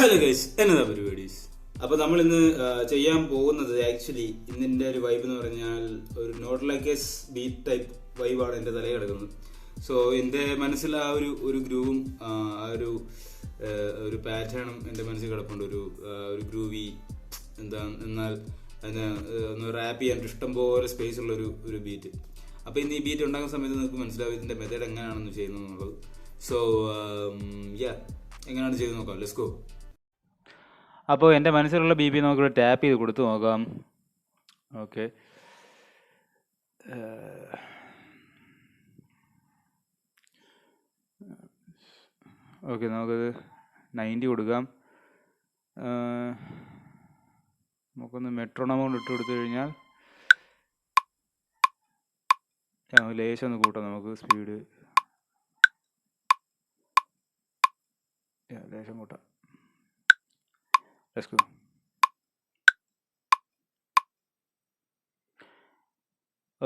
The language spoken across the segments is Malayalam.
ഹലോ ഗൈസ്, എന്നതാ പരിപാടീസ്. അപ്പോൾ നമ്മൾ ഇന്ന് ചെയ്യാൻ പോകുന്നത് ആക്ച്വലി ഇന്നിൻ്റെ ഒരു വൈബ് എന്ന് പറഞ്ഞാൽ ഒരു not like as beat type വൈബാണ് എൻ്റെ തലയിൽ കിടക്കുന്നത്. സോ എൻ്റെ മനസ്സിൽ ആ ഒരു ഗ്രൂവും ആ ഒരു പാറ്റേണും എൻ്റെ മനസ്സിൽ കിടപ്പുണ്ട്. ഒരു ഗ്രൂവി എന്നാൽ അതിന് ഒന്ന് റാപ്പ് ചെയ്യാൻ ഇഷ്ടം പോലെ സ്പേസ് ഉള്ള ഒരു ബീറ്റ്. അപ്പോൾ ഇന്ന് ഈ ബീറ്റ് ഉണ്ടാക്കുന്ന സമയത്ത് നിങ്ങൾക്ക് മനസ്സിലാവും ഇതിൻ്റെ മെത്തേഡ് എങ്ങനെയാണെന്ന് ചെയ്യുന്നത് എന്നുള്ളത്. സോ എങ്ങനെയാണ് ചെയ്ത് നോക്കാം. Let's go. അപ്പോൾ എൻ്റെ മനസ്സിലുള്ള ബി നമുക്കിവിടെ ടാപ്പ് ചെയ്ത് കൊടുത്തു നോക്കാം. ഓക്കെ, നമുക്കത് 90 കൊടുക്കാം. നമുക്കൊന്ന് മെട്രോണമൗണ്ട് ഇട്ട് കൊടുത്തു കഴിഞ്ഞാൽ ലേശം ഒന്ന് കൂട്ടാം. നമുക്ക് സ്പീഡ് ലേശം കൂട്ടാം. Let's go.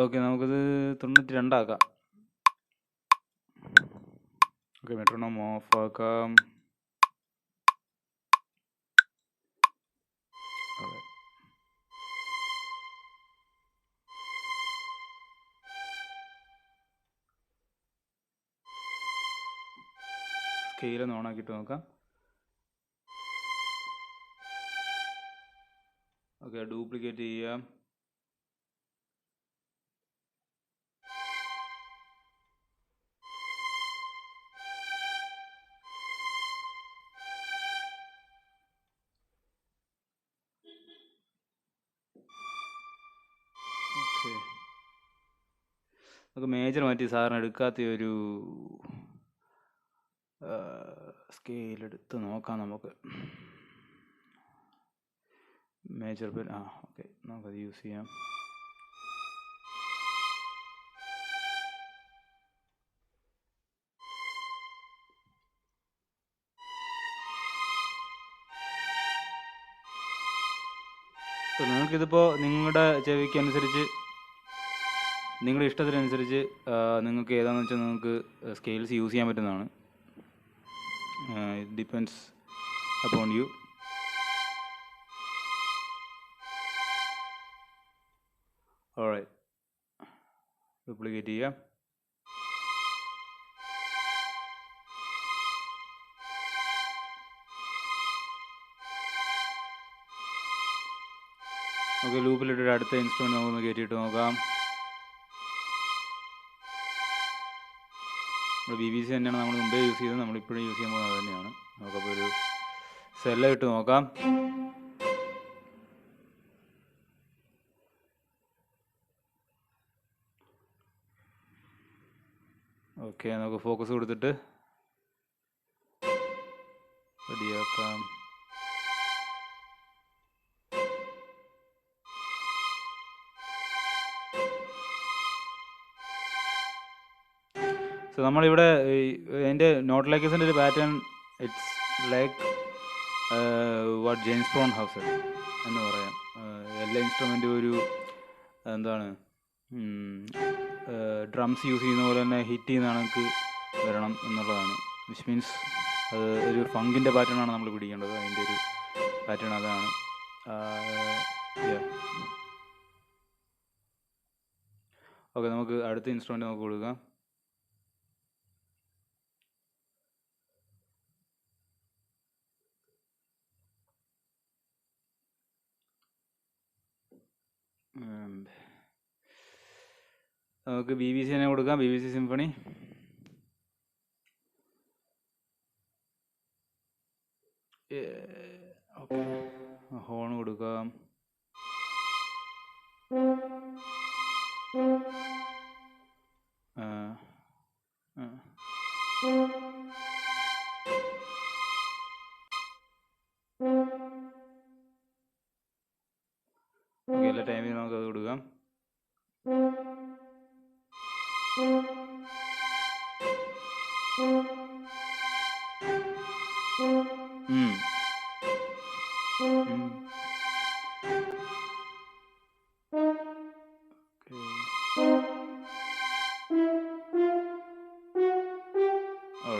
ഓക്കെ, നമുക്കിത് 92 ആക്കാം. ഓക്കെ, മെട്രോണോം ഓഫ് ആക്കാം. സ്കെയിലൊന്ന് ഓണാക്കിയിട്ട് നോക്കാം. ഓക്കെ, ഡ്യൂപ്ലിക്കേറ്റ് ചെയ്യാം. ഓക്കെ, നമുക്ക് മേജർ മാറ്റി സാറിന് എടുക്കാത്ത ഒരു സ്കെയിൽ എടുത്ത് നോക്കാം. നമുക്ക് മേജർ പെൻ ഓക്കെ, നമുക്കത് യൂസ് ചെയ്യാം. നിങ്ങൾക്കിതിപ്പോൾ നിങ്ങളുടെ ചെവിക്കനുസരിച്ച് നിങ്ങളുടെ ഇഷ്ടത്തിനനുസരിച്ച് നിങ്ങൾക്ക് ഏതാണെന്ന് വെച്ചാൽ നിങ്ങൾക്ക് സ്കെയിൽസ് യൂസ് ചെയ്യാൻ പറ്റുന്നതാണ്. It depends upon you. Alright, duplicate ചെയ്യാം. നമുക്ക് ലൂപ്പിലിട്ടൊരു അടുത്ത ഇൻസ്ട്രുമെൻറ്റ് നമുക്കൊന്ന് കയറ്റിയിട്ട് നോക്കാം. നമ്മൾ BBC തന്നെയാണ് നമ്മൾ മുമ്പേ യൂസ് ചെയ്തത്, നമ്മളിപ്പോഴും യൂസ് ചെയ്യാൻ പോകുന്നത് തന്നെയാണ്. നമുക്കപ്പോൾ ഒരു സെല്ല ഇട്ട് നോക്കാം. ഓക്കെ, നമുക്ക് ഫോക്കസ് കൊടുത്തിട്ട് റെഡിയാക്കാം. സോ നമ്മളിവിടെ എൻ്റെ നോട്ട് ലൈക്കസിൻ്റെ ഒരു pattern it's like what James brown house എന്ന് പറയാം. എല്ലാ ഇൻസ്ട്രുമെൻറ്റും ഒരു എന്താണ് ഡ്രംസ് യൂസ് ചെയ്യുന്ന പോലെ തന്നെ ഹിറ്റ് ചെയ്യുന്ന കണക്ക് വരണം എന്നുള്ളതാണ്. വിച്ച് മീൻസ് അത് ഒരു ഫങ്കിൻ്റെ പാറ്റേണാണ് നമ്മൾ പിടിക്കേണ്ടത്. അതിൻ്റെ ഒരു പാറ്റേൺ അതാണ്. ഓക്കെ, നമുക്ക് അടുത്ത ഇൻസ്ട്രുമെൻറ്റ് നമുക്ക് കൊടുക്കാം. നമുക്ക് BBC തന്നെ കൊടുക്കാം. BBC symphony. ഓക്കെ, ഹോൺ കൊടുക്കാം. ഓക്കെ, എല്ലാ ടൈമിൽ നമുക്ക് അത് കൊടുക്കാം. All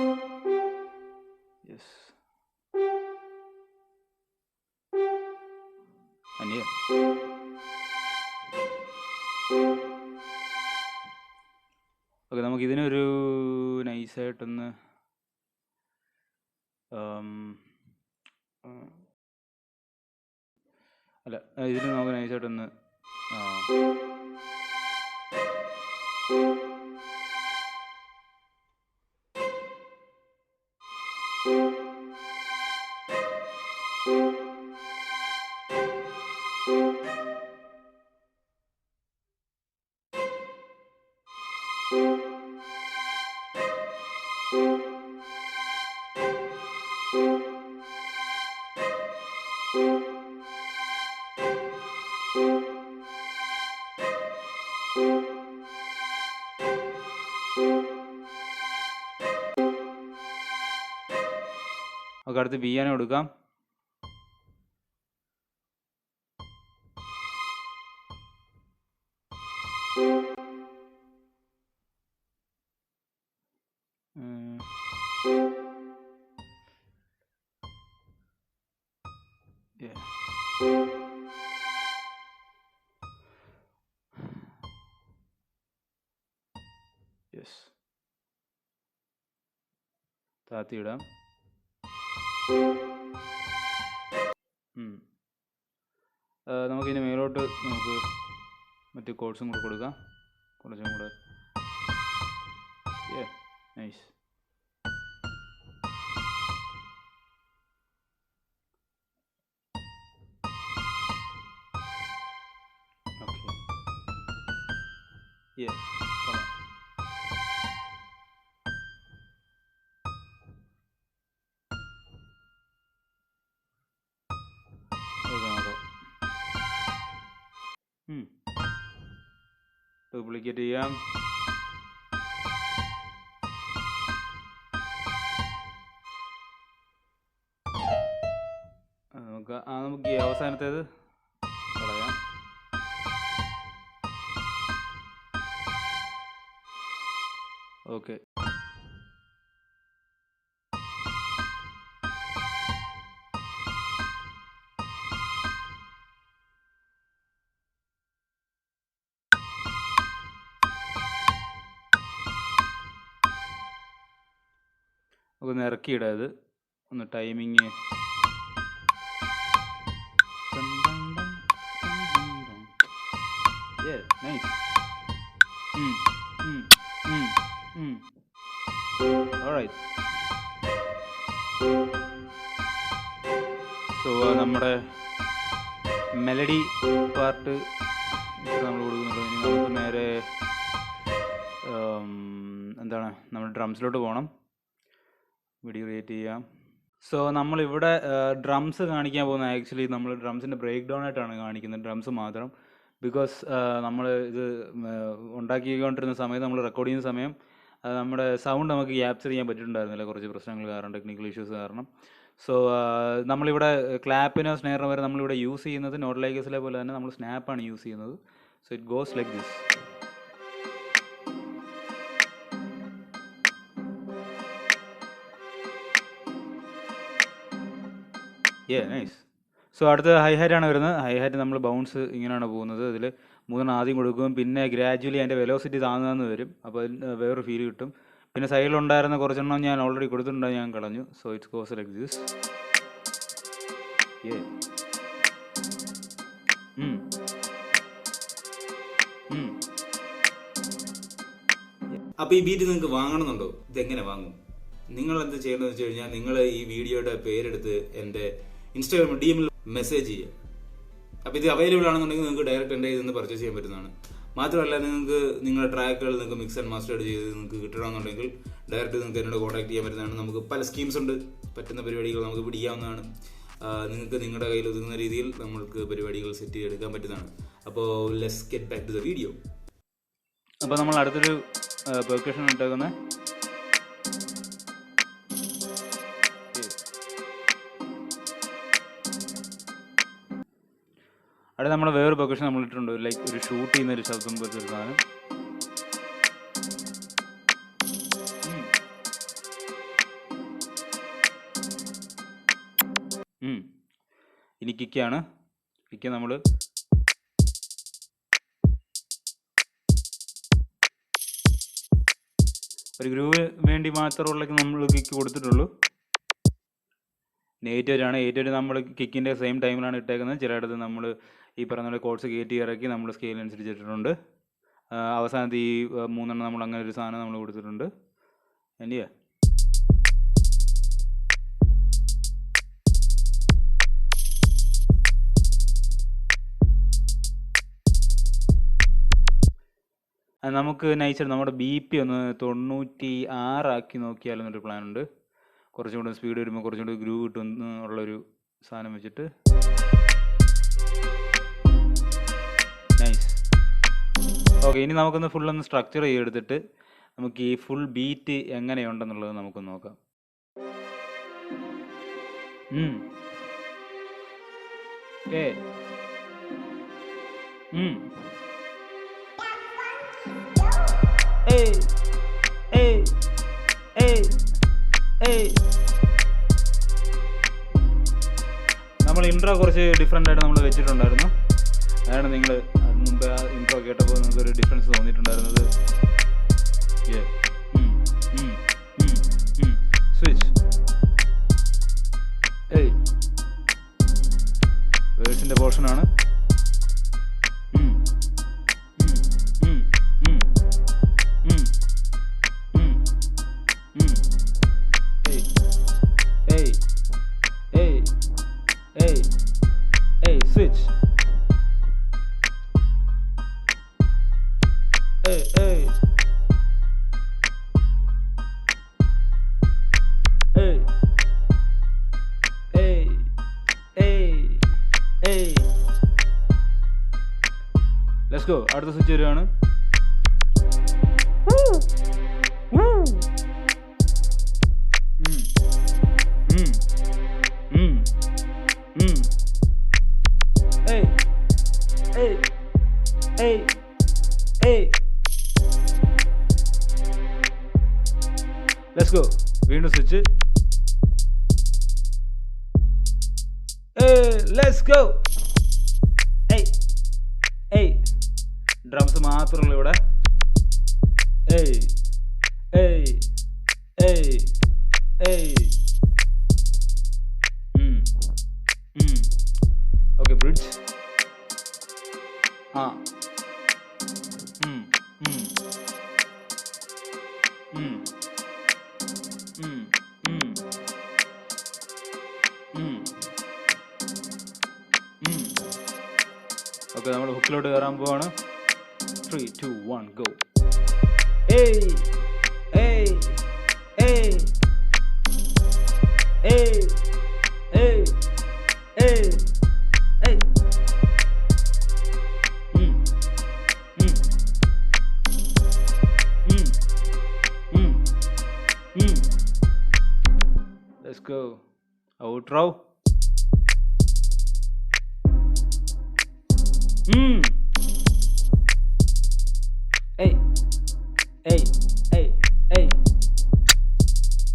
right. യെസ്, അനിയ. ഓക്കെ, നമുക്കിതിനൊരു നൈസായിട്ടൊന്ന് അല്ല, ഇതിന് നമുക്ക് നൈസായിട്ടൊന്ന് ഓക്കെ, അടുത്ത് പിയാനോ എടുക്കാം. യെസ്, താത്തിയിടാം. നമുക്കിതിന് മേലോട്ട് നമുക്ക് മറ്റു കോഡ്സും കൂടെ കൊടുക്കാം, കുറച്ചും കൂടെ. നൈസ്. ഓക്കെ, ഡ്യൂപ്ലിക്കേറ്റ് ചെയ്യാം. നമുക്ക് ഈ അവസാനത്തേത് കളയാം. ഓക്കെ, ഒന്ന് ഇറക്കിയിടാം. ഇത് ഒന്ന് ടൈമിങ്. നൈസ്. ഓൾറൈറ്റ്. സോ നമ്മുടെ മെലഡി പാർട്ട് ഇത്ര നമ്മൾ കൊടുക്കുന്നുള്ളൂ. ഇനി നമുക്ക് നേരെ എന്താണ്, നമ്മൾ ഡ്രംസിലോട്ട് പോകണം. വീഡിയോ ക്രിയേറ്റ് ചെയ്യാം. സോ നമ്മളിവിടെ ഡ്രംസ് കാണിക്കാൻ പോകുന്നത് ആക്ച്വലി നമ്മൾ ഡ്രംസിൻ്റെ ബ്രേക്ക് ഡൗൺ ആയിട്ടാണ് കാണിക്കുന്നത്, ഡ്രംസ് മാത്രം. ബിക്കോസ് നമ്മൾ ഇത് ഉണ്ടാക്കിക്കൊണ്ടിരുന്ന സമയത്ത്, നമ്മൾ റെക്കോർഡ് ചെയ്യുന്ന സമയം നമ്മുടെ സൗണ്ട് നമുക്ക് ക്യാപ്ചർ ചെയ്യാൻ പറ്റിയിട്ടുണ്ടായിരുന്നില്ല, കുറച്ച് പ്രശ്നങ്ങൾ കാരണം, ടെക്നിക്കൽ ഇഷ്യൂസ് കാരണം. സോ നമ്മളിവിടെ ക്ലാപ്പിനോ സ്നെയറിനോ വരെ നമ്മളിവിടെ യൂസ് ചെയ്യുന്നത് നോട്ട് ലൈക്കേഴ്സിലെ പോലെ തന്നെ നമ്മൾ സ്നാപ്പാണ് യൂസ് ചെയ്യുന്നത്. So it goes like this. Nice. So അടുത്ത ഹൈ ഹാറ്റാണ് വരുന്നത്. ഹൈ ഹാറ്റ് നമ്മൾ ബൗൺസ് ഇങ്ങനെയാണ് പോകുന്നത്. അതിൽ 3 ആദ്യം കൊടുക്കും, പിന്നെ ഗ്രാജുവലി അതിൻ്റെ വെലോസിറ്റി താഴ്ന്നു വരും. അപ്പോൾ അതിന് വേറൊരു ഫീൽ കിട്ടും. പിന്നെ സൈഡിലുണ്ടായിരുന്ന കുറച്ചെണ്ണം ഞാൻ ഓൾറെഡി കൊടുത്തിട്ടുണ്ട്, ഞാൻ കളഞ്ഞു. So it's goes like this. അപ്പോൾ ഈ ബീറ്റ് നിങ്ങൾക്ക് വാങ്ങണമെന്നുണ്ടോ? ഇതെങ്ങനെ വാങ്ങും? നിങ്ങൾ എന്ത് ചെയ്യണമെന്ന് വെച്ച് കഴിഞ്ഞാൽ, നിങ്ങൾ ഈ വീഡിയോയുടെ പേരെടുത്ത് എൻ്റെ ഇൻസ്റ്റാഗ്രാം DM-ൽ മെസ്സേജ് ചെയ്യുക. അപ്പോൾ ഇത് അവൈലബിൾ ആണെന്നുണ്ടെങ്കിൽ നിങ്ങൾക്ക് ഡയറക്റ്റ് എൻ്റെ ഇതിൽ നിന്ന് പർച്ചേസ് ചെയ്യാൻ പറ്റുന്നതാണ്. മാത്രമല്ല, നിങ്ങൾക്ക് നിങ്ങളുടെ ട്രാക്കുകൾ നിങ്ങൾക്ക് മിക്സ് ആൻഡ് മാസ്റ്റർ ചെയ്ത് നിങ്ങൾക്ക് കിട്ടണമെന്നുണ്ടെങ്കിൽ ഡയറക്റ്റ് നിങ്ങൾക്ക് എന്നോട് കോൺടാക്ട് ചെയ്യാൻ പറ്റുന്നതാണ്. നമുക്ക് പല സ്കീംസ് ഉണ്ട്, പറ്റുന്ന പരിപാടികൾ നമുക്ക് പിടിക്കാവുന്നതാണ്. നിങ്ങൾക്ക് നിങ്ങളുടെ കയ്യിൽ ഒതുങ്ങുന്ന രീതിയിൽ നമ്മൾക്ക് പരിപാടികൾ സെറ്റ് ചെയ്തെടുക്കാൻ പറ്റുന്നതാണ്. അപ്പോൾ let's get back to the video. അപ്പോൾ നമ്മൾ അടുത്തൊരു പെർക്കഷൻ ഇട്ടേക്കുന്നത് അവിടെ നമ്മൾ വേറൊരു പെർക്കഷൻ നമ്മൾ ഇട്ടിട്ടുണ്ട്, ലൈക്ക് ഒരു ഷൂട്ട് ചെയ്യുന്ന ഒരു ശബ്ദം പോലത്തെ ഒരു സാധനം. ഇനി കിക്കാണ്. കിക്ക് നമ്മൾ ഒരു ഗ്രൂവ് വേണ്ടി മാത്രമുള്ള നമ്മൾ കിക്ക് കൊടുത്തിട്ടുള്ളൂ. 8 ആണ്. 8 നമ്മൾ കിക്കിൻ്റെ സെയിം ടൈമിലാണ് ഇട്ടേക്കുന്നത്. ചിലയിടത്ത് നമ്മൾ ഈ പറഞ്ഞ കോഡ്സ് കയറ്റി ഇറക്കി നമ്മൾ സ്കെയിലനുസരിച്ച് ഇട്ടിട്ടുണ്ട്. അവസാനത്തെ ഈ 3 നമ്മൾ അങ്ങനെ ഒരു സാധനം നമ്മൾ കൊടുത്തിട്ടുണ്ട്. എന്തിയാ നമുക്ക് നൈസായിട്ട് നമ്മുടെ BP ഒന്ന് 96 ആക്കി നോക്കിയാലെന്നൊരു പ്ലാനുണ്ട്. കുറച്ചും കൂടെ സ്പീഡ് വരുമ്പോൾ കുറച്ചും കൂടി ഗ്രൂവ് കിട്ടും ഉള്ളൊരു സാധനം വെച്ചിട്ട്. നൈസ്. ഓക്കെ, ഇനി നമുക്കൊന്ന് ഫുള്ളൊന്ന് സ്ട്രക്ചർ ചെയ്തെടുത്തിട്ട് നമുക്ക് ഈ ഫുൾ ബീറ്റ് എങ്ങനെയുണ്ടെന്നുള്ളത് നമുക്കൊന്ന് നോക്കാം. നമ്മൾ ഇൻട്രോ കുറച്ച് ഡിഫറെൻ്റ് ആയിട്ട് നമ്മൾ വെച്ചിട്ടുണ്ടായിരുന്നു. അതാണ് നിങ്ങൾ മുമ്പ് ആ ഇൻട്രോ കേട്ടപ്പോൾ നിങ്ങൾക്കൊരു ഡിഫറൻസ് തോന്നിയിട്ടുണ്ടായിരുന്നത്. സ്വിച്ച് വേഴ്സിൻ്റെ പോർഷനാണ്. Switch. Hey. Let's go. അടുത്ത സ്വിച്ച് വരികയാണ്. Let's go. വീണ്ടും സ്വിച്ച്. Let's go. ഡ്രംസ് മാത്രമല്ല ഇവിടെ. Okay, bridge. ഓക്കെ, നമ്മൾ ഹുക്കിലോട്ട് കയറാൻ പോവാണ്. 3, 2, 1 go. Let's go. Outro.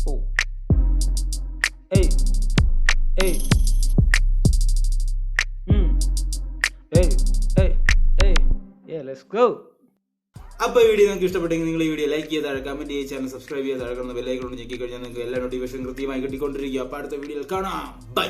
Oh. Yeah, let's go. അപ്പോൾ ഈ വീഡിയോ നിങ്ങൾക്ക് ഇഷ്ടപ്പെട്ടെങ്കിൽ നിങ്ങൾ ഈ വീഡിയോ ലൈക്ക് ചെയ്ത് താഴെ കമന്റ് ചെയ്യുക, ചാനൽ സബ്സ്ക്രൈബ് ചെയ്ത് താഴെ ബെല്ലൈക്കൺ ഞെക്കി കഴിഞ്ഞാൽ നിങ്ങൾക്ക് എല്ലാ നോട്ടിഫിക്കേഷൻ കൃത്യമായി കിട്ടിക്കൊണ്ടിരിക്കുക. അപ്പോൾ അടുത്ത വീഡിയോയിൽ കാണാം. ബൈ.